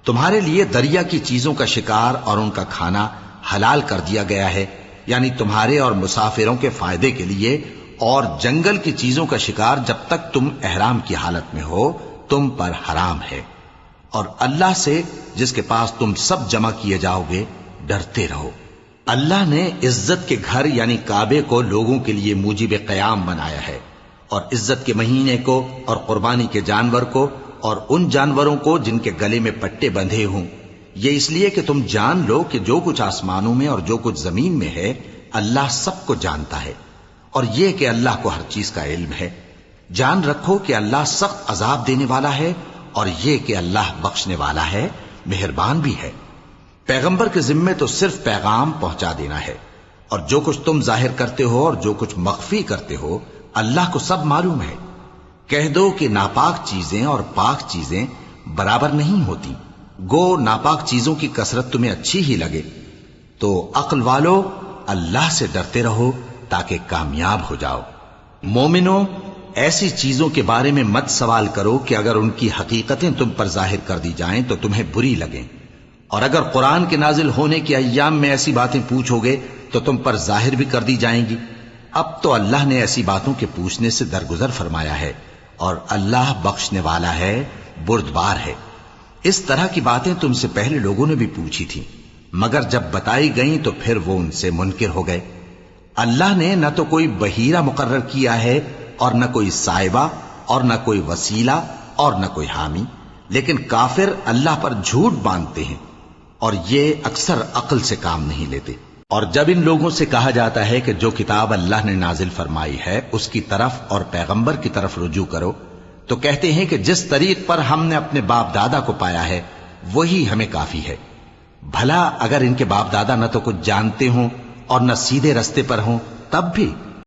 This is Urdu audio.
تمہارے لیے دریا کی چیزوں کا شکار اور ان کا کھانا حلال کر دیا گیا ہے، یعنی تمہارے اور مسافروں کے فائدے کے لیے، اور جنگل کی چیزوں کا شکار جب تک تم احرام کی حالت میں ہو تم پر حرام ہے۔ اور اللہ سے جس کے پاس تم سب جمع کیے جاؤ گے ڈرتے رہو۔ اللہ نے عزت کے گھر یعنی کعبے کو لوگوں کے لیے موجب قیام بنایا ہے، اور عزت کے مہینے کو اور قربانی کے جانور کو اور ان جانوروں کو جن کے گلے میں پٹے بندھے ہوں، یہ اس لیے کہ تم جان لو کہ جو کچھ آسمانوں میں اور جو کچھ زمین میں ہے اللہ سب کو جانتا ہے، اور یہ کہ اللہ کو ہر چیز کا علم ہے۔ جان رکھو کہ اللہ سخت عذاب دینے والا ہے، اور یہ کہ اللہ بخشنے والا ہے، مہربان بھی ہے۔ پیغمبر کے ذمے تو صرف پیغام پہنچا دینا ہے، اور جو کچھ تم ظاہر کرتے ہو اور جو کچھ مخفی کرتے ہو اللہ کو سب معلوم ہے۔ کہہ دو کہ ناپاک چیزیں اور پاک چیزیں برابر نہیں ہوتی، گو ناپاک چیزوں کی کثرت تمہیں اچھی ہی لگے، تو عقل والو اللہ سے ڈرتے رہو تاکہ کامیاب ہو جاؤ۔ مومنو، ایسی چیزوں کے بارے میں مت سوال کرو کہ اگر ان کی حقیقتیں تم پر ظاہر کر دی جائیں تو تمہیں بری لگیں، اور اگر قرآن کے نازل ہونے کے ایام میں ایسی باتیں پوچھو گے تو تم پر ظاہر بھی کر دی جائیں گی۔ اب تو اللہ نے ایسی باتوں کے پوچھنے سے درگزر فرمایا ہے، اور اللہ بخشنے والا ہے، بردبار ہے۔ اس طرح کی باتیں تم سے پہلے لوگوں نے بھی پوچھی تھیں، مگر جب بتائی گئیں تو پھر وہ ان سے منکر ہو گئے۔ اللہ نے نہ تو کوئی بحیرہ مقرر کیا ہے اور نہ کوئی سائبہ اور نہ کوئی وسیلہ اور نہ کوئی حامی، لیکن کافر اللہ پر جھوٹ باندھتے ہیں اور یہ اکثر عقل سے کام نہیں لیتے۔ اور جب ان لوگوں سے کہا جاتا ہے کہ جو کتاب اللہ نے نازل فرمائی ہے اس کی طرف اور پیغمبر کی طرف رجوع کرو، تو کہتے ہیں کہ جس طریق پر ہم نے اپنے باپ دادا کو پایا ہے وہی ہمیں کافی ہے۔ بھلا اگر ان کے باپ دادا نہ تو کچھ جانتے ہوں اور نہ سیدھے رستے پر ہوں تب بھی